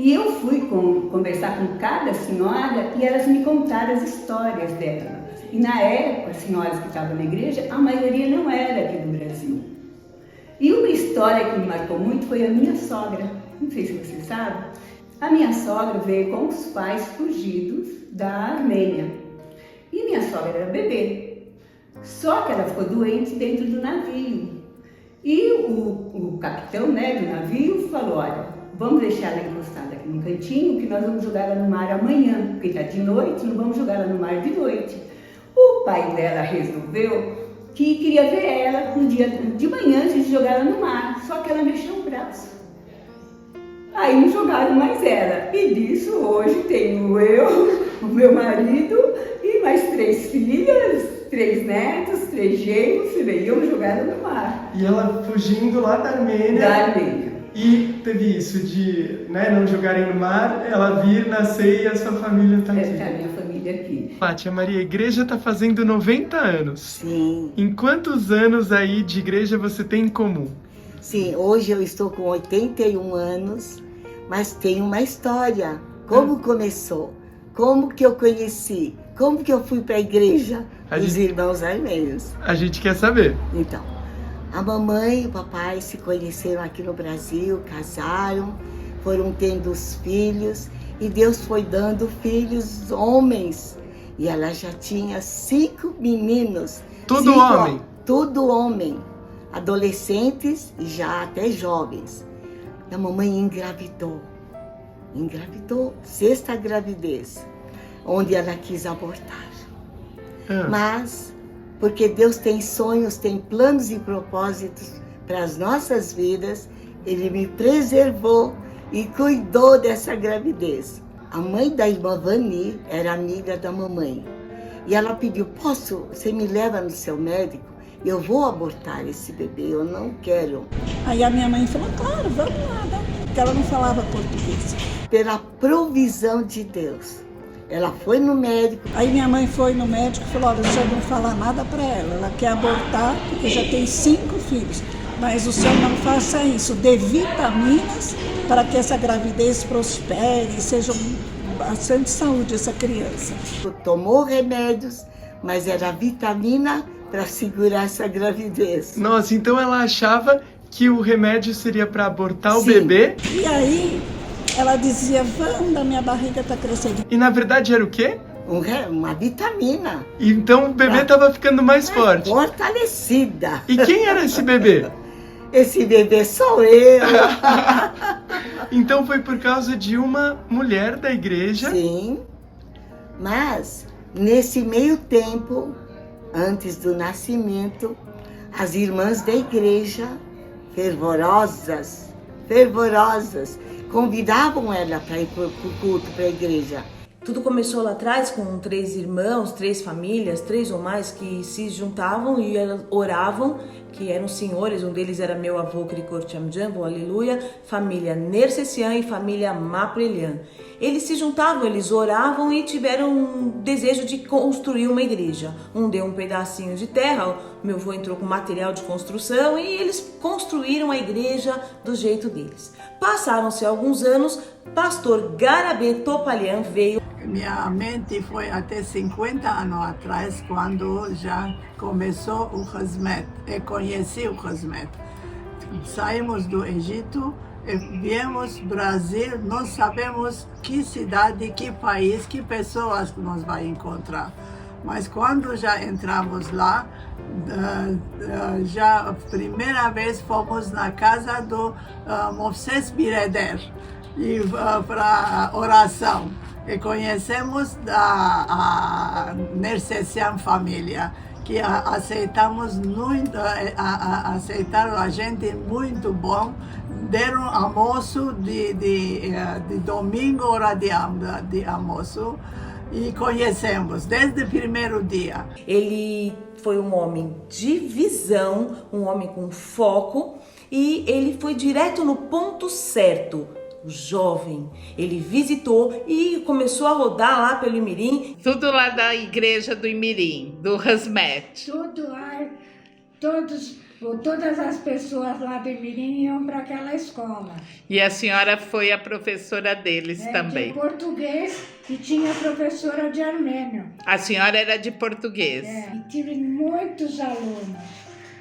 E eu fui conversar com cada senhora e elas me contaram as histórias delas. E na época, as senhoras que estavam na igreja, a maioria não era aqui do Brasil. E uma história que me marcou muito foi a minha sogra. Não sei se você sabe. A minha sogra veio com os pais fugidos da Armênia. E minha sogra era bebê. Só que ela ficou doente dentro do navio. E o capitão, né, do navio falou, olha, vamos deixar ela encostada aqui no cantinho, que nós vamos jogar ela no mar amanhã, porque está de noite, não vamos jogar ela no mar de noite. O pai dela resolveu que queria ver ela no dia de manhã antes de jogar ela no mar, só que ela mexeu o braço. Aí não jogaram mais ela. E disso hoje tenho eu, o meu marido e mais 3 filhas, 3 netos, 3 genros, e iam jogar ela no mar. E ela fugindo lá da Armênia. Da Armênia. E teve isso de, né, não jogarem no mar, ela vir, nascer e a sua família está aqui. Essa é a minha família aqui. Tia Maria, a igreja está fazendo 90 anos. Sim. Em quantos anos aí de igreja você tem em comum? Sim, hoje eu estou com 81 anos, mas tem uma história. Como começou? Como que eu conheci? Como que eu fui para a igreja dos irmãos armênios? A gente quer saber. Então, a mamãe e o papai se conheceram aqui no Brasil, casaram, foram tendo os filhos e Deus foi dando filhos homens. E ela já tinha 5 meninos. Tudo homem? Tudo homem. Adolescentes e já até jovens. E a mamãe engravidou. Engravidou, 6ª gravidez, onde ela quis abortar. Mas, porque Deus tem sonhos, tem planos e propósitos para as nossas vidas, Ele me preservou e cuidou dessa gravidez. A mãe da irmã Vani era amiga da mamãe. E ela pediu, você me leva no seu médico? Eu vou abortar esse bebê, eu não quero. Aí a minha mãe falou, claro, vamos lá, né? Porque ela não falava português. Pela provisão de Deus. Ela foi no médico. Aí minha mãe foi no médico e falou, olha, o senhor não fala nada para ela. Ela quer abortar porque já tem 5 filhos. Mas o senhor não faça isso. Dê vitaminas para que essa gravidez prospere e seja bastante saúde essa criança. Tomou remédios, mas era vitamina para segurar essa gravidez. Nossa, então ela achava que o remédio seria para abortar o Sim. bebê? E aí ela dizia, Wanda, minha barriga está crescendo. E na verdade era o quê? Uma vitamina. Então o bebê estava ficando mais forte. Fortalecida. E quem era esse bebê? Esse bebê sou eu. Então foi por causa de uma mulher da igreja? Sim, mas nesse meio tempo, antes do nascimento, as irmãs da igreja, fervorosas, convidavam ela para ir para o culto, para a igreja. Tudo começou lá atrás com 3 irmãos, 3 famílias, 3 ou mais que se juntavam e oravam, que eram senhores, um deles era meu avô Krikor Chamjambo, aleluia, família Nersessian e família Maprelian. Eles se juntavam, eles oravam e tiveram um desejo de construir uma igreja. Um deu um pedacinho de terra, meu avô entrou com material de construção e eles construíram a igreja do jeito deles. Passaram-se alguns anos, pastor Garabé Topalian veio. Minha mente foi até 50 anos atrás, quando já começou o Hazmet. Eu conheci o Hazmet. Saímos do Egito, viemos ao Brasil, não sabemos que cidade, que país, que pessoas nós vamos encontrar. Mas quando já entramos lá, já a primeira vez fomos na casa do Moses Bireder para oração. E conhecemos a Nersessian família, que aceitamos muito, aceitaram a gente muito bom. Deram almoço de domingo, hora de almoço, e conhecemos desde o primeiro dia. Ele foi um homem de visão, um homem com foco, e ele foi direto no ponto certo. O jovem, ele visitou e começou a rodar lá pelo Imirim. Tudo lá da igreja do Imirim, do Hazmet. Tudo lá, todos Todas as pessoas lá de Mirim iam para aquela escola. E a senhora foi a professora deles também? De português e tinha professora de armênio. A senhora era de português? E tive muitos alunos.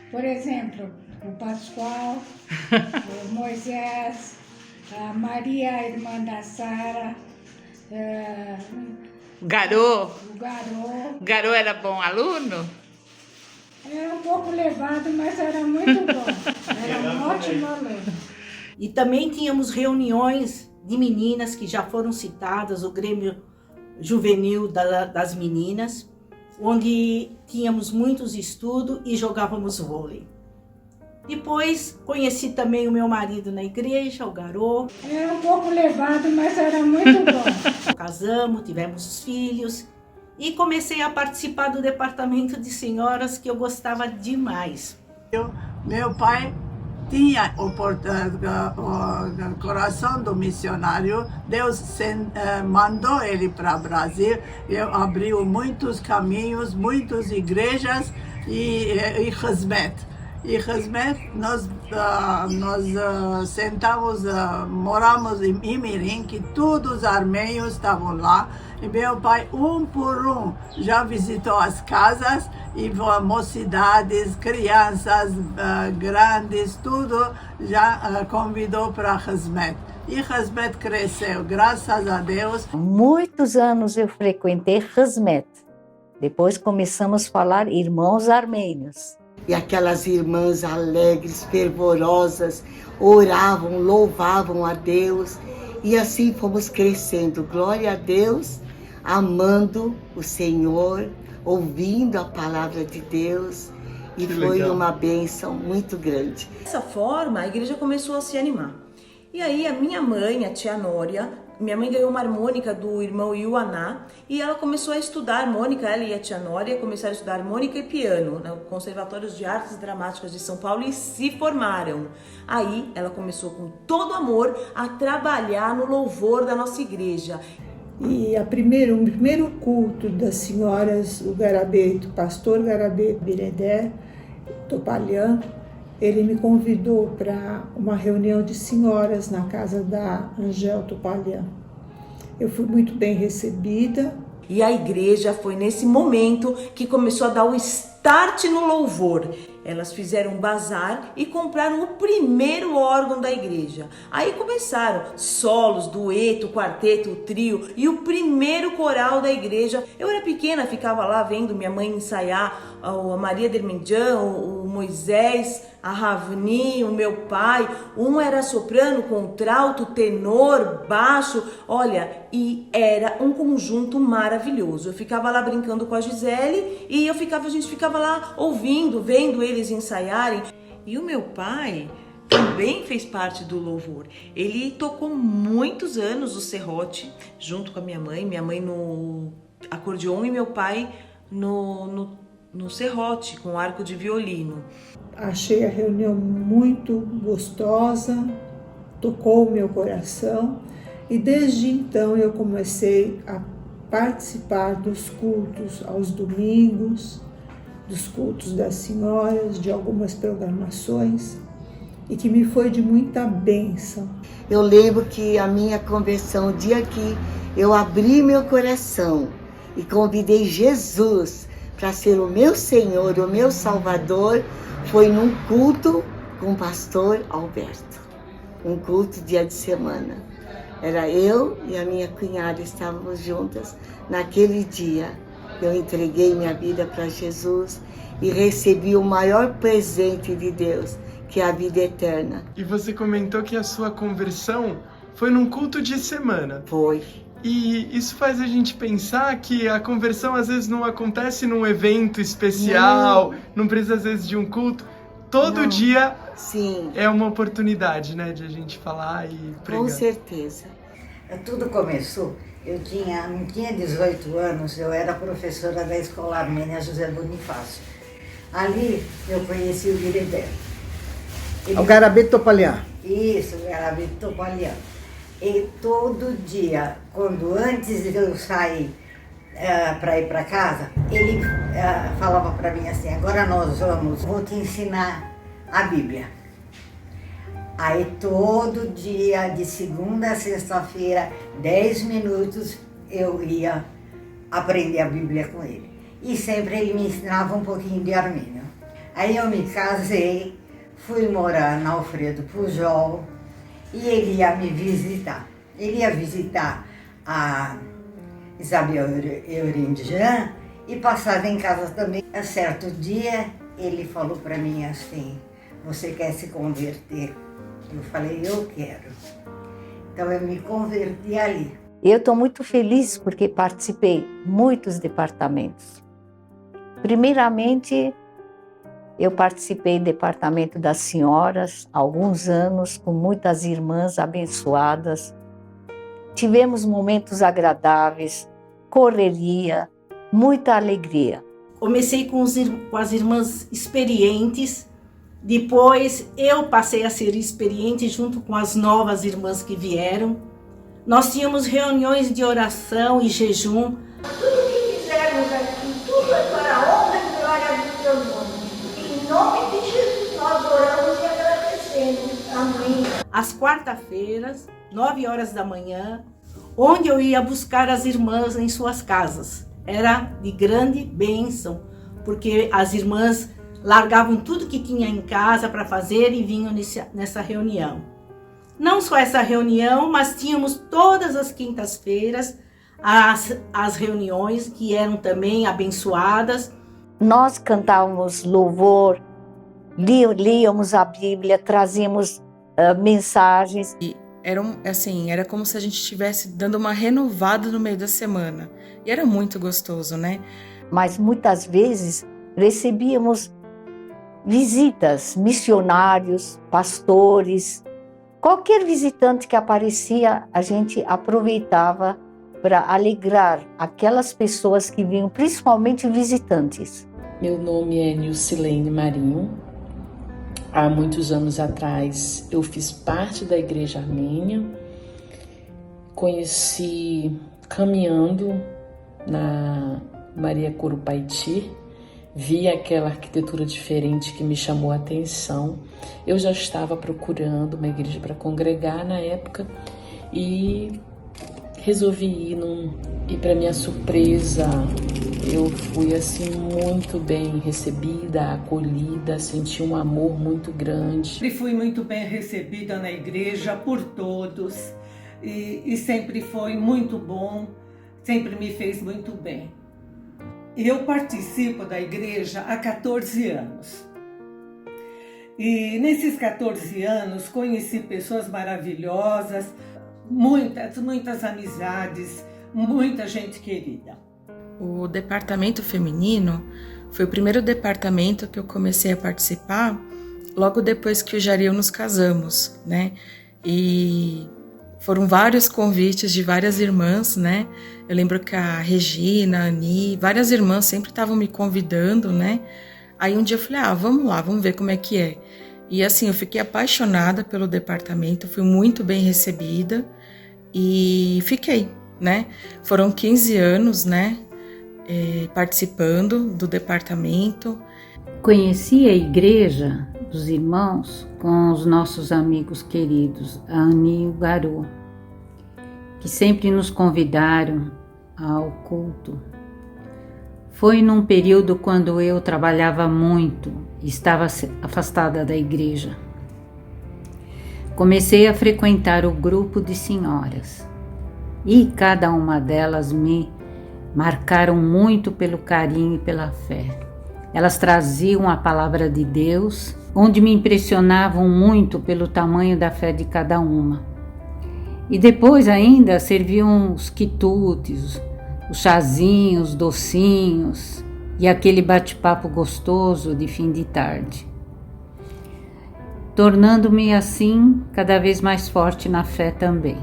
Por exemplo, o Pascoal, o Moisés, a Maria, a irmã da Sara, Garô? o Garô. Garô era bom aluno? Era um pouco levado, mas era muito bom. Era um ótimo aluno. E também tínhamos reuniões de meninas que já foram citadas, o Grêmio Juvenil das Meninas, onde tínhamos muitos estudos e jogávamos vôlei. Depois conheci também o meu marido na igreja, o Garô. Era um pouco levado, mas era muito bom. Casamos, tivemos os filhos e comecei a participar do departamento de senhoras, que eu gostava demais. Meu pai tinha o coração do missionário. Deus mandou ele para o Brasil. Eu abriu muitos caminhos, muitas igrejas e Hazmet. E Hazmet, nós sentamos, moramos em Mirim, que todos os armênios estavam lá. E meu pai, um por um, já visitou as casas e mocidades, crianças grandes, tudo já convidou para Hazmet. E Hazmet cresceu, graças a Deus. Muitos anos eu frequentei Hazmet. Depois começamos a falar irmãos armênios. E aquelas irmãs alegres, fervorosas, oravam, louvavam a Deus. E assim fomos crescendo, glória a Deus, amando o Senhor, ouvindo a palavra de Deus. E foi uma bênção muito grande. Dessa forma, a igreja começou a se animar. E aí a minha mãe, a tia Nória, minha mãe ganhou uma harmônica do irmão Yuaná e ela começou a estudar harmônica, ela e a tia Nória começaram a estudar harmônica e piano no Conservatório de Artes Dramáticas de São Paulo e se formaram. Aí ela começou com todo amor a trabalhar no louvor da nossa igreja. E o primeiro culto das senhoras, o Garabeto, pastor Garabeto Biredé Topalian, ele me convidou para uma reunião de senhoras na casa da Angel Topalian. Eu fui muito bem recebida. E a igreja foi nesse momento que começou a dar o start no louvor. Elas fizeram um bazar e compraram o primeiro órgão da igreja. Aí começaram solos, dueto, quarteto, trio e o primeiro coral da igreja. Eu era pequena, ficava lá vendo minha mãe ensaiar a Maria Dermendjan, o Moisés, a Ravni, o meu pai. Um era soprano, contralto, tenor, baixo. Olha, e era um conjunto maravilhoso. Eu ficava lá brincando com a Gisele e a gente ficava lá ouvindo, vendo eles ensaiarem. E o meu pai também fez parte do louvor. Ele tocou muitos anos o serrote junto com a minha mãe no acordeon e meu pai no serrote, com arco de violino. Achei a reunião muito gostosa, tocou o meu coração e desde então eu comecei a participar dos cultos aos domingos, dos cultos das senhoras, de algumas programações e que me foi de muita bênção. Eu lembro que a minha conversão, o dia que eu abri meu coração e convidei Jesus para ser o meu Senhor, o meu Salvador, foi num culto com o pastor Alberto. Um culto dia de semana. Era eu e a minha cunhada, estávamos juntas naquele dia. Eu entreguei minha vida para Jesus e recebi o maior presente de Deus, que é a vida eterna. E você comentou que a sua conversão foi num culto de semana. Foi. E isso faz a gente pensar que a conversão às vezes não acontece num evento especial, não precisa às vezes de um culto. Todo dia Sim. É uma oportunidade, né, de a gente falar e pregar. Com certeza. Tudo começou, não tinha 18 anos, eu era professora da Escola Armênia José Bonifácio. Ali eu conheci o Biredé. O Garabeto Topalian. Isso, o Garabeto Topalian. E todo dia, antes de eu sair para ir para casa, ele falava para mim assim: agora vou te ensinar a Bíblia. Aí todo dia, de segunda a sexta-feira, 10 minutos, eu ia aprender a Bíblia com ele. E sempre ele me ensinava um pouquinho de armênio. Aí eu me casei, fui morar na Alfredo Pujol e ele ia me visitar. Ele ia visitar a Isabel Eurindian e passava em casa também. A certo dia ele falou para mim assim, você quer se converter? Eu falei, eu quero. Então eu me converti ali. Eu estou muito feliz porque participei de muitos departamentos. Primeiramente, eu participei do departamento das senhoras há alguns anos, com muitas irmãs abençoadas. Tivemos momentos agradáveis, correria, muita alegria. Comecei com as irmãs experientes, depois eu passei a ser experiente junto com as novas irmãs que vieram. Nós tínhamos reuniões de oração e jejum. Tudo que fizermos aqui, tudo é para a honra e glória do teu nome. Em nome de Jesus nós oramos e agradecemos. Amém. Às quarta-feiras, 9 horas da manhã, onde eu ia buscar as irmãs em suas casas. Era de grande bênção, porque as irmãs largavam tudo que tinha em casa para fazer e vinham nessa reunião. Não só essa reunião, mas tínhamos todas as quintas-feiras as reuniões que eram também abençoadas. Nós cantávamos louvor, líamos a Bíblia, trazíamos mensagens. E era como se a gente estivesse dando uma renovada no meio da semana. E era muito gostoso, né? Mas muitas vezes recebíamos visitas, missionários, pastores. Qualquer visitante que aparecia, a gente aproveitava para alegrar aquelas pessoas que vinham, principalmente visitantes. Meu nome é Nilcilene Marinho. Há muitos anos atrás eu fiz parte da Igreja Armênia. Conheci caminhando na Maria Curupaiti. Vi aquela arquitetura diferente que me chamou a atenção. Eu já estava procurando uma igreja para congregar na época e resolvi ir. E para minha surpresa, eu fui assim muito bem recebida, acolhida, senti um amor muito grande. Sempre fui muito bem recebida na igreja por todos e sempre foi muito bom, sempre me fez muito bem. Eu participo da igreja há 14 anos. E nesses 14 anos conheci pessoas maravilhosas, muitas amizades, muita gente querida. O departamento feminino foi o primeiro departamento que eu comecei a participar logo depois que o Jari e eu nos casamos, né? E foram vários convites de várias irmãs, né? Eu lembro que a Regina, a Ani, várias irmãs sempre estavam me convidando, né? Aí um dia eu falei, vamos lá, vamos ver como é que é. E assim, eu fiquei apaixonada pelo departamento, fui muito bem recebida e fiquei, né? Foram 15 anos, né? Participando do departamento. Conheci a igreja dos irmãos com os nossos amigos queridos, a Ani e o Garu, que sempre nos convidaram ao culto. Foi num período quando eu trabalhava muito e estava afastada da igreja. Comecei a frequentar o grupo de senhoras e cada uma delas me marcaram muito pelo carinho e pela fé. Elas traziam a palavra de Deus, onde me impressionavam muito pelo tamanho da fé de cada uma. E depois ainda serviam os quitutes, os chazinhos, docinhos e aquele bate-papo gostoso de fim de tarde, tornando-me assim cada vez mais forte na fé também.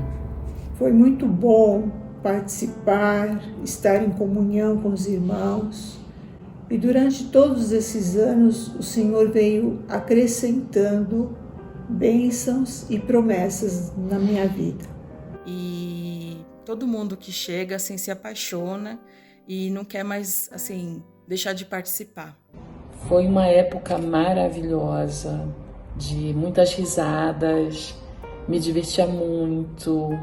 Foi muito bom participar, estar em comunhão com os irmãos. E durante todos esses anos, o Senhor veio acrescentando bênçãos e promessas na minha vida. E todo mundo que chega assim se apaixona e não quer mais assim deixar de participar. Foi uma época maravilhosa, de muitas risadas, me divertia muito.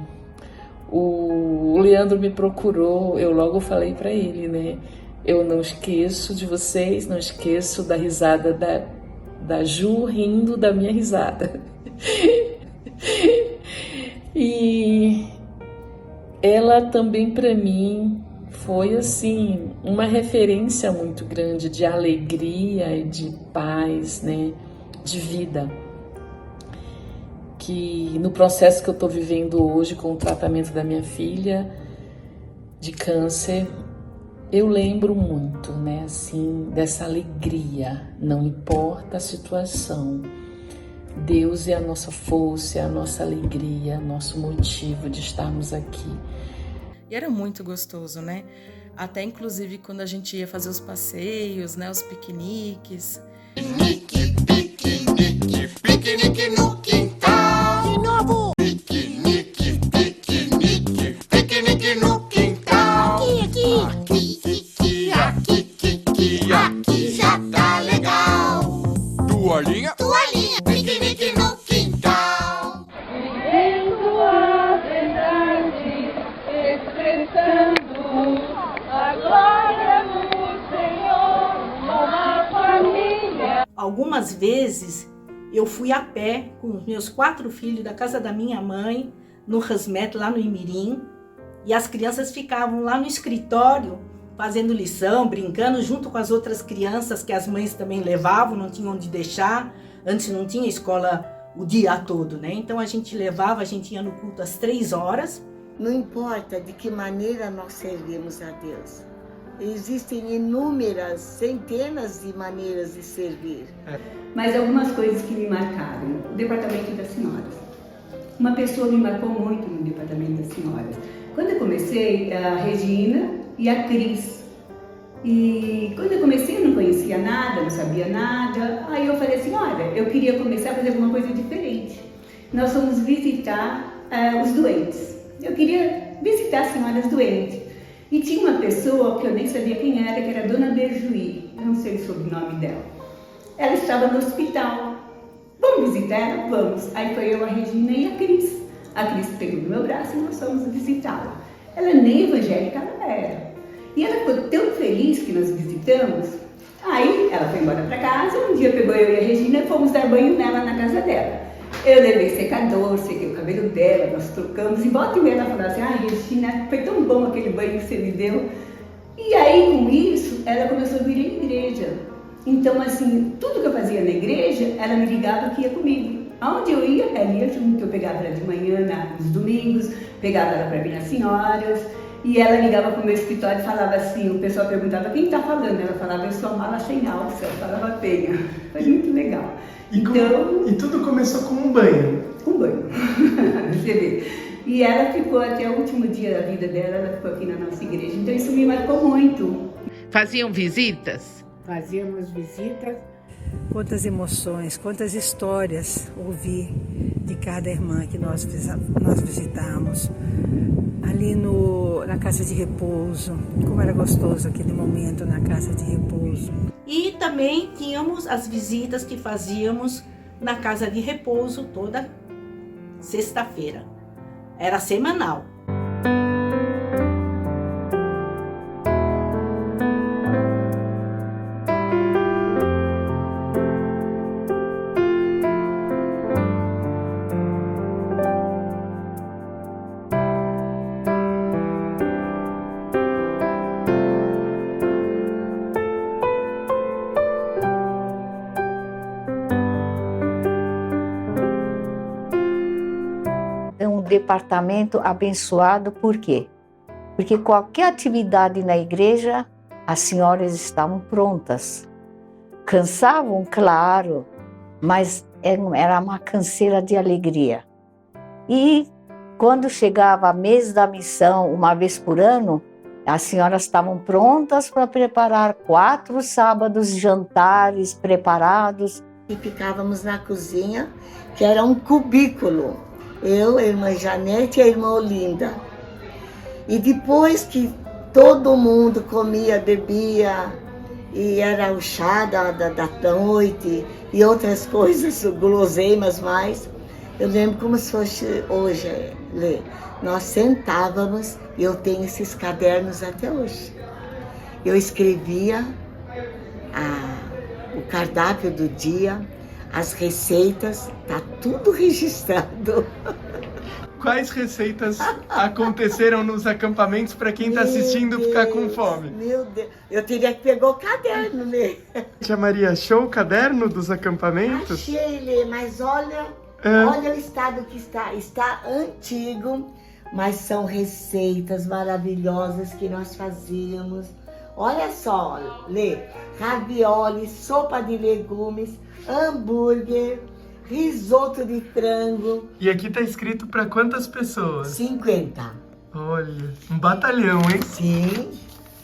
O Leandro me procurou, eu logo falei para ele, né? Eu não esqueço de vocês, não esqueço da risada da Ju rindo da minha risada. E ela também para mim foi assim uma referência muito grande de alegria e de paz, né, de vida. Que no processo que eu estou vivendo hoje com o tratamento da minha filha de câncer, eu lembro muito, né, assim, dessa alegria, não importa a situação. Deus é a nossa força, é a nossa alegria, nosso motivo de estarmos aqui. E era muito gostoso, né? Até inclusive quando a gente ia fazer os passeios, né, os piqueniques. Piquenique no quintal. De novo. Piquenique no quintal. Aqui já tá legal. Toalhinha. Piquenique no quintal. Vivendo a verdade, expressando a glória do Senhor, uma família. Algumas vezes eu fui a pé com os meus 4 filhos da casa da minha mãe, no Rasmet, lá no Imirim, e as crianças ficavam lá no escritório fazendo lição, brincando junto com as outras crianças que as mães também levavam, não tinham onde deixar. Antes não tinha escola o dia todo, né? Então a gente levava, a gente ia no culto às 3 horas. Não importa de que maneira nós servimos a Deus. Existem inúmeras, centenas de maneiras de servir. Mas algumas coisas que me marcaram. O departamento das senhoras. Uma pessoa me marcou muito no departamento das senhoras. Quando eu comecei, a Regina e a Cris. E quando eu comecei, eu não conhecia nada, não sabia nada. Aí eu falei assim, olha, eu queria começar a fazer alguma coisa diferente. Nós fomos visitar os doentes. Eu queria visitar as senhoras doentes. E tinha uma pessoa que eu nem sabia quem era, que era a Dona Berjuí. Eu não sei o sobrenome dela. Ela estava no hospital. Vamos visitar ela? Vamos. Aí foi eu, a Regina e a Cris. A Cris pegou no meu braço e nós fomos visitá-la. Ela nem evangélica ela era. E ela ficou tão feliz que nós visitamos. Aí ela foi embora para casa. Um dia pegou eu e a Regina e fomos dar banho nela na casa dela. Eu levei secador, sequei o cabelo dela, nós trocamos. E volta e meia ela falou assim, Regina, foi tão bom aquele banho que você me deu. E aí com isso, ela começou a vir à igreja. Então assim, tudo que eu fazia na igreja, ela me ligava que ia comigo. Aonde eu ia, ela ia junto. Eu pegava ela de manhã, nos domingos, pegava ela para vir nas senhoras. E ela ligava para o meu escritório e falava assim, o pessoal perguntava, quem está falando? Ela falava, eu sou a Mala Sem Alça. Ela falava, Penha. Foi muito legal. E tudo começou com um banho. Um banho. Você vê. E ela ficou até o último dia da vida dela, ela ficou aqui na nossa igreja. Então isso me marcou muito. Faziam visitas? Fazíamos visitas. Quantas emoções, quantas histórias ouvi de cada irmã que nós visitamos. Ali na casa de repouso, como era gostoso aquele momento na casa de repouso. E também tínhamos as visitas que fazíamos na casa de repouso toda sexta-feira. Era semanal. Departamento abençoado, por quê? Porque qualquer atividade na igreja, as senhoras estavam prontas. Cansavam, claro, mas era uma canseira de alegria. E quando chegava a mês da missão, uma vez por ano, as senhoras estavam prontas para preparar 4 sábados, jantares preparados. E ficávamos na cozinha, que era um cubículo. Eu, a irmã Janete e a irmã Olinda. E depois que todo mundo comia, bebia, e era o chá da noite e outras coisas, guloseimas mais. Eu lembro como se fosse hoje, Lê. Nós sentávamos e eu tenho esses cadernos até hoje. Eu escrevia o cardápio do dia, as receitas, tá tudo registrado. Quais receitas aconteceram nos acampamentos para quem está assistindo ficar com fome? Meu Deus, eu teria que pegar o caderno, né? Tia Maria, achou o caderno dos acampamentos? Achei, Lê, mas olha o estado que está. Está antigo, mas são receitas maravilhosas que nós fazíamos. Olha só, Lê, ravioli, sopa de legumes, hambúrguer, risoto de frango. E aqui tá escrito para quantas pessoas? 50. Olha, um batalhão, hein? Sim.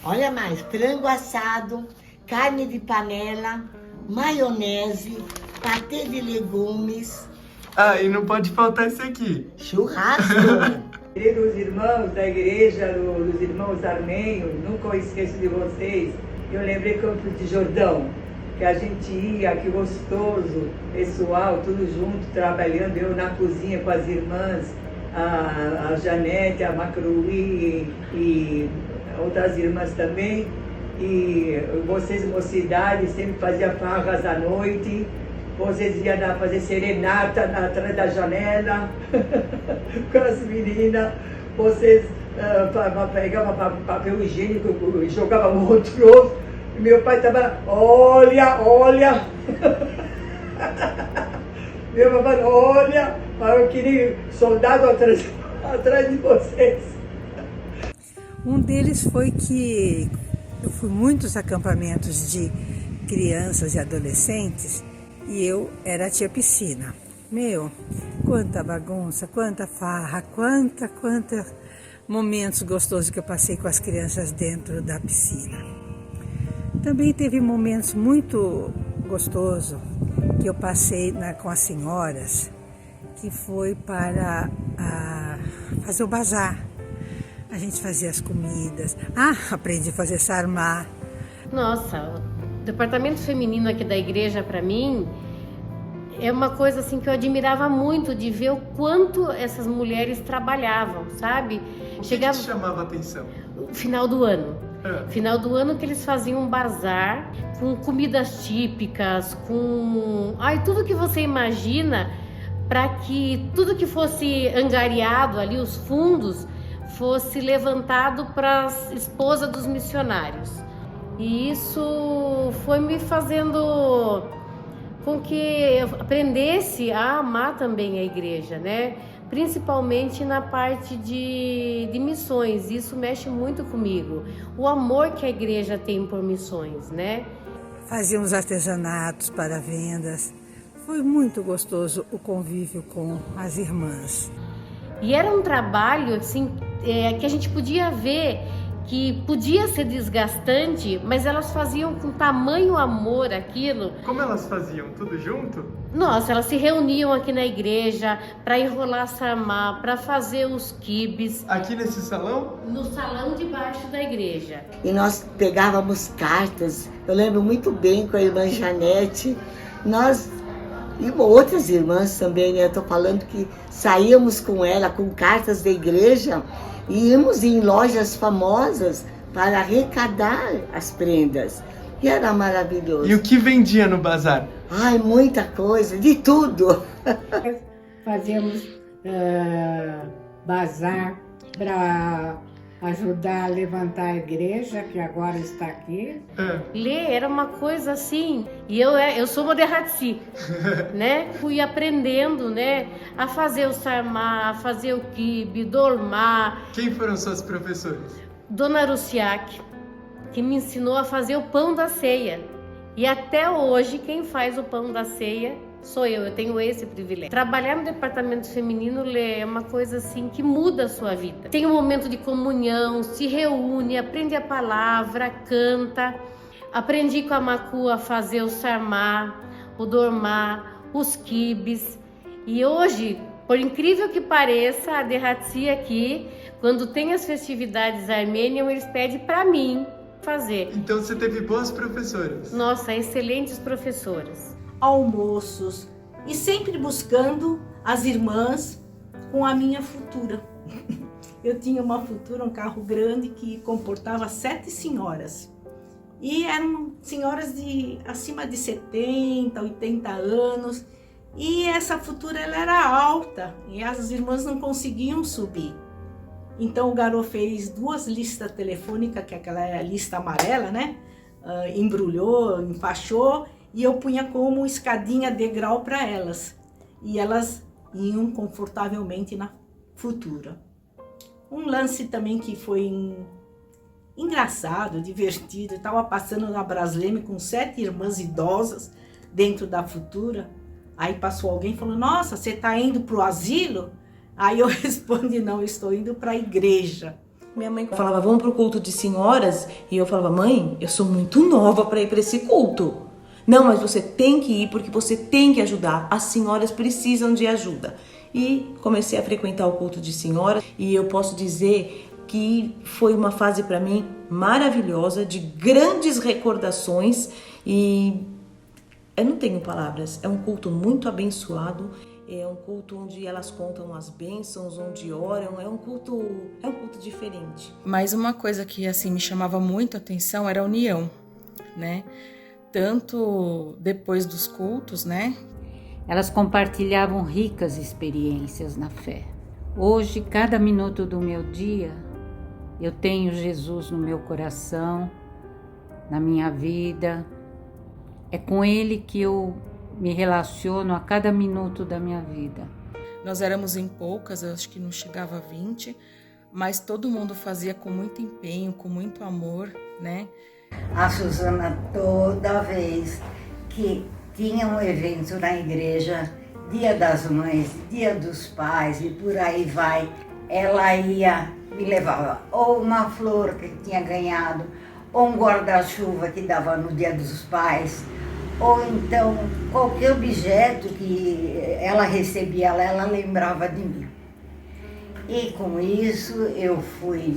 Olha mais, frango assado, carne de panela, maionese, patê de legumes. Ah, e não pode faltar esse aqui. Churrasco. Queridos irmãos da igreja, dos irmãos armênios, nunca esqueço de vocês. Eu lembrei Campos de Jordão, que a gente ia, que gostoso, pessoal, tudo junto, trabalhando, eu na cozinha com as irmãs, a Janete, a Macruí e outras irmãs também. E vocês, mocidade, sempre faziam farras à noite. Vocês iam fazer serenata atrás da janela com as meninas. Vocês pegavam papel higiênico e jogavam no troço. E meu pai estava, olha. Meu papai, olha, eu queria soldado atrás de vocês. Um deles foi que eu fui muitos acampamentos de crianças e adolescentes e eu era a tia piscina. Meu, quanta bagunça, quanta farra, quanta momentos gostosos que eu passei com as crianças dentro da piscina. Também teve momentos muito gostosos que eu passei com as senhoras, que foi para fazer o bazar. A gente fazia as comidas. Aprendi a fazer sarmá. Nossa, o departamento feminino aqui da igreja, para mim, é uma coisa assim que eu admirava muito, de ver o quanto essas mulheres trabalhavam, sabe? O que te chamava a atenção? Final do ano. Final do ano que eles faziam um bazar com comidas típicas, com tudo que você imagina, para que tudo que fosse angariado ali, os fundos, fosse levantado para a esposa dos missionários. E isso foi me fazendo com que eu aprendesse a amar também a igreja, né? Principalmente na parte de missões. Isso mexe muito comigo. O amor que a igreja tem por missões, né? Fazíamos artesanatos para vendas. Foi muito gostoso o convívio com as irmãs. E era um trabalho assim, que a gente podia ver que podia ser desgastante, mas elas faziam com tamanho amor aquilo. Como elas faziam? Tudo junto? Nossa, elas se reuniam aqui na igreja para enrolar sarmá, para fazer os quibes. Aqui nesse salão? No salão de baixo da igreja. E nós pegávamos cartas, eu lembro muito bem com a irmã Janete, nós e outras irmãs também, né? Eu tô falando que saíamos com ela com cartas da igreja e íamos em lojas famosas para arrecadar as prendas. E era maravilhoso. E o que vendia no bazar? Muita coisa, de tudo. Fazíamos bazar para ajudar a levantar a igreja, que agora está aqui. Ler era uma coisa assim, e eu sou uma derratsi, né? Fui aprendendo, né, a fazer o sarmá, a fazer o quibe, dolmar. Quem foram suas professoras? Dona Russiak, que me ensinou a fazer o pão da ceia. E até hoje, quem faz o pão da ceia sou eu tenho esse privilégio. Trabalhar no departamento feminino é uma coisa assim que muda a sua vida. Tem um momento de comunhão, se reúne, aprende a palavra, canta. Aprendi com a Macu a fazer o sarmá, o dormá, os quibes. E hoje, por incrível que pareça, a Derratsi aqui, quando tem as festividades armênias, eles pedem para mim fazer. Então você teve boas professoras? Nossa, excelentes professoras. Almoços e sempre buscando as irmãs com a minha futura. Eu tinha uma futura, um carro grande que comportava 7 senhoras. E eram senhoras de acima de 70, 80 anos. E essa futura ela era alta e as irmãs não conseguiam subir. Então o Garot fez 2 listas telefônicas, que é aquela lista amarela, né? Embrulhou, enfaixou e eu punha como escadinha degrau para elas. E elas iam confortavelmente na futura. Um lance também que foi engraçado, divertido. Eu estava passando na Brasleme com 7 irmãs idosas dentro da futura. Aí passou alguém e falou, nossa, você está indo para o asilo? Aí eu respondi, não, eu estou indo para a igreja. Minha mãe falava, vamos para o culto de senhoras? E eu falava, mãe, eu sou muito nova para ir para esse culto. Não, mas você tem que ir porque você tem que ajudar. As senhoras precisam de ajuda. E comecei a frequentar o culto de senhoras e eu posso dizer que foi uma fase para mim maravilhosa, de grandes recordações e eu não tenho palavras. É um culto muito abençoado, é um culto onde elas contam as bênçãos, onde oram, é um culto diferente. Mas uma coisa que assim me chamava muito a atenção era a união, né? Tanto depois dos cultos, né? Elas compartilhavam ricas experiências na fé. Hoje, cada minuto do meu dia, eu tenho Jesus no meu coração, na minha vida. É com Ele que eu me relaciono a cada minuto da minha vida. Nós éramos em poucas, eu acho que não chegava a 20, mas todo mundo fazia com muito empenho, com muito amor, né? A Suzana, toda vez que tinha um evento na igreja, Dia das Mães, Dia dos Pais e por aí vai, ela ia, me levava ou uma flor que tinha ganhado, ou um guarda-chuva que dava no Dia dos Pais, ou então qualquer objeto que ela recebia, ela lembrava de mim. E com isso eu fui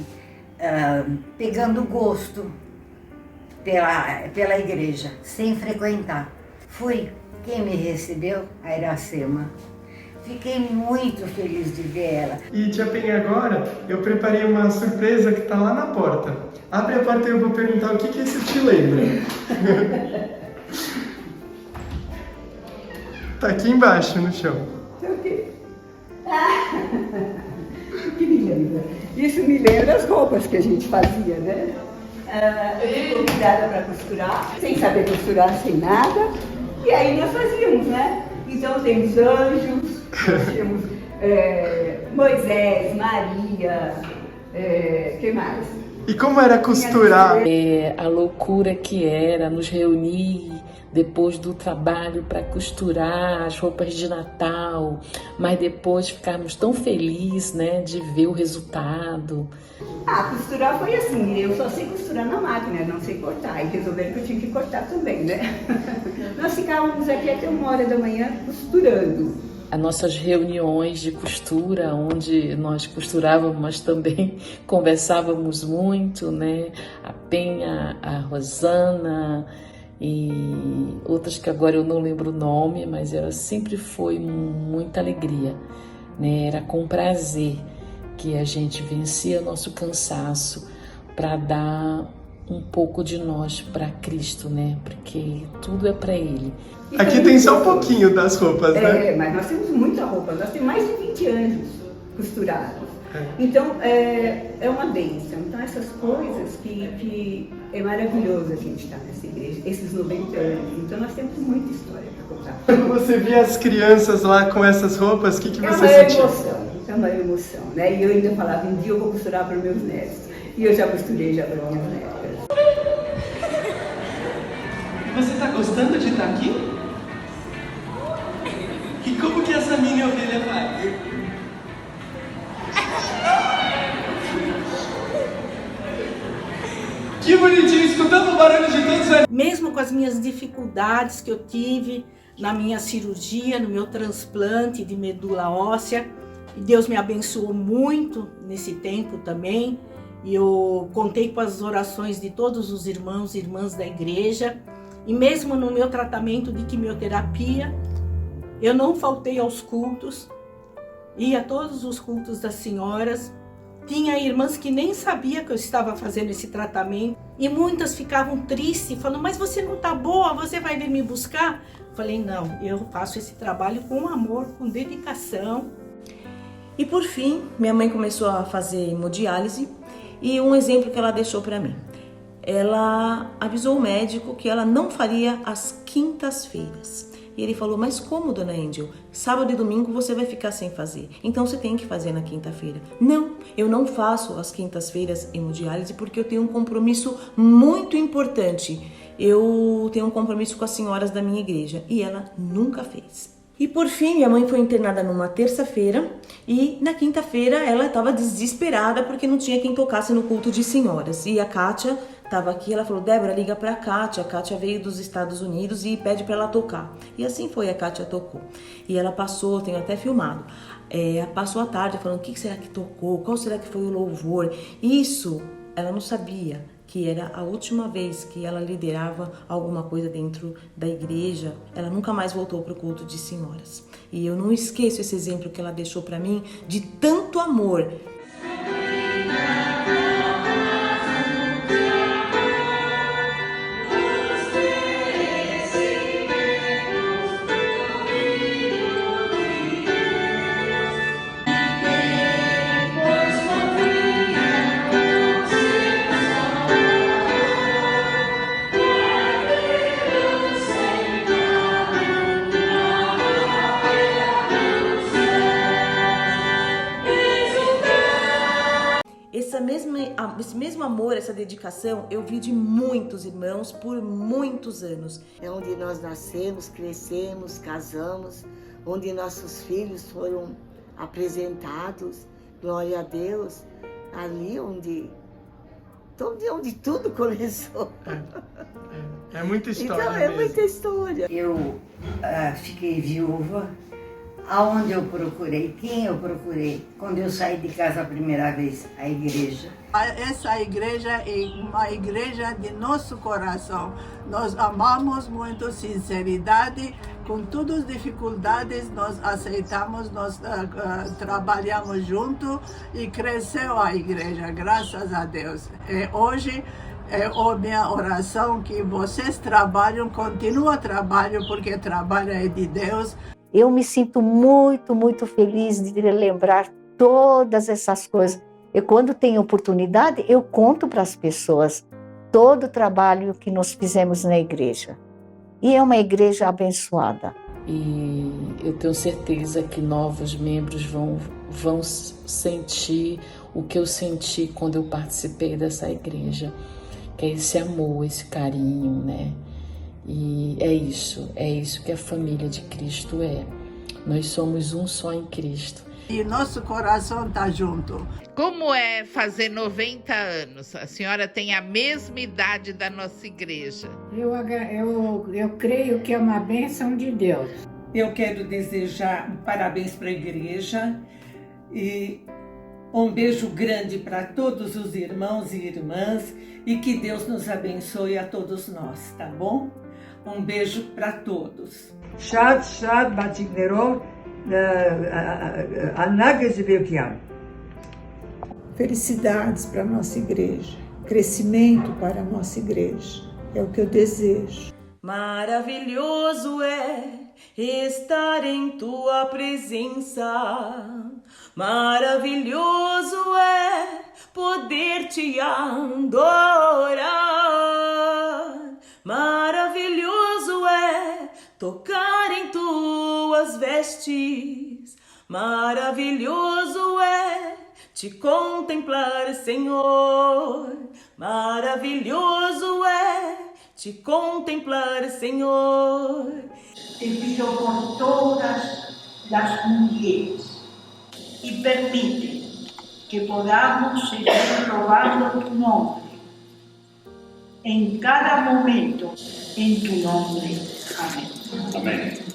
pegando gosto pela igreja, sem frequentar. Fui quem me recebeu, a Iracema. Fiquei muito feliz de ver ela. E tia Penha, agora eu preparei uma surpresa que tá lá na porta. Abre a porta e eu vou perguntar o que isso te lembra. Tá aqui embaixo, no chão. O que me lembra? Isso me lembra as roupas que a gente fazia, né? Eu fui convidada para costurar, sem saber costurar, sem nada. E aí nós fazíamos, né? Então temos anjos, nós tínhamos Moisés, Maria, que mais? E como era costurar? A loucura que era nos reunir depois do trabalho para costurar as roupas de Natal, mas depois ficarmos tão felizes, né, de ver o resultado. Costurar foi assim, eu só sei costurar na máquina, não sei cortar, e resolveram que eu tinha que cortar também, né? Nós ficávamos aqui até 1h da manhã costurando. As nossas reuniões de costura, onde nós costurávamos, mas também conversávamos muito, né? A Penha, a Rosana e outras que agora eu não lembro o nome, mas ela sempre foi muita alegria, né? Era com prazer que a gente vencia nosso cansaço para dar um pouco de nós para Cristo, né? Porque tudo é para Ele. Aqui tem só um pouquinho das roupas, né? Mas nós temos muita roupa, nós temos mais de 20 anos costurados. Então, é uma bênção. Então, essas coisas que é maravilhoso a gente estar nessa igreja, esses 90 anos. Então, nós temos muita história para contar. Quando você via as crianças lá com essas roupas, o que você sentia? É uma emoção, né? E eu ainda falava, um dia eu vou costurar para os meus netos. E eu já costurei já para minhas netas. Você está gostando de estar aqui? E como que essa mini ovelha faz? Que bonitinho, escutando o barulho de todos. Mesmo com as minhas dificuldades que eu tive na minha cirurgia, no meu transplante de medula óssea, Deus me abençoou muito nesse tempo também. E eu contei com as orações de todos os irmãos e irmãs da igreja. E mesmo no meu tratamento de quimioterapia, eu não faltei aos cultos. Ia a todos os cultos das senhoras. Tinha irmãs que nem sabiam que eu estava fazendo esse tratamento. E muitas ficavam tristes, falando, mas você não está boa, você vai vir me buscar? Eu falei, não, eu faço esse trabalho com amor, com dedicação. E por fim, minha mãe começou a fazer hemodiálise e um exemplo que ela deixou para mim. Ela avisou o médico que ela não faria às quintas-feiras. E ele falou, mas como, dona Angel? Sábado e domingo você vai ficar sem fazer. Então você tem que fazer na quinta-feira. Não, eu não faço às quintas-feiras hemodiálise porque eu tenho um compromisso muito importante. Eu tenho um compromisso com as senhoras da minha igreja. E ela nunca fez. E por fim, minha mãe foi internada numa terça-feira e na quinta-feira ela estava desesperada porque não tinha quem tocasse no culto de senhoras. E a Kátia estava aqui, ela falou, Débora, liga para a Kátia veio dos Estados Unidos e pede para ela tocar. E assim foi, a Kátia tocou. E ela passou, tenho até filmado, passou a tarde falando, o que será que tocou? Qual será que foi o louvor? Isso, ela não sabia que era a última vez que ela liderava alguma coisa dentro da igreja. Ela nunca mais voltou para o culto de senhoras. E eu não esqueço esse exemplo que ela deixou para mim de tanto amor. Esse mesmo amor, essa dedicação, eu vi de muitos irmãos por muitos anos. É onde nós nascemos, crescemos, casamos, onde nossos filhos foram apresentados, glória a Deus, ali onde tudo começou. É muita história. Então, é muita história. Eu fiquei viúva. Aonde eu procurei, quem eu procurei, quando eu saí de casa a primeira vez, a igreja. Essa igreja é uma igreja de nosso coração. Nós amamos muito, sinceridade, com todas as dificuldades nós aceitamos, nós trabalhamos junto e cresceu a igreja, graças a Deus. Hoje é a minha oração que vocês trabalham, continua trabalho, porque trabalho é de Deus. Eu me sinto muito, muito feliz de lembrar todas essas coisas. E quando tenho oportunidade, eu conto para as pessoas todo o trabalho que nós fizemos na igreja. E é uma igreja abençoada. E eu tenho certeza que novos membros vão sentir o que eu senti quando eu participei dessa igreja, que é esse amor, esse carinho, né? E é isso que a família de Cristo é. Nós somos um só em Cristo. E nosso coração está junto. Como é fazer 90 anos? A senhora tem a mesma idade da nossa igreja. Eu creio que é uma bênção de Deus. Eu quero desejar parabéns para a igreja e um beijo grande para todos os irmãos e irmãs e que Deus nos abençoe a todos nós, tá bom? Um beijo para todos. Shad Batiknerov, Felicidades para a nossa igreja, crescimento para a nossa igreja, é o que eu desejo. Maravilhoso é estar em tua presença, maravilhoso é poder te adorar, maravilhoso é tocar em tuas vestes, maravilhoso é te contemplar, Senhor, maravilhoso é te contemplar, Senhor. Te pido por todas las mujeres y permite que podamos seguir robando tu nombre en cada momento, en tu nombre. Amén. Amén.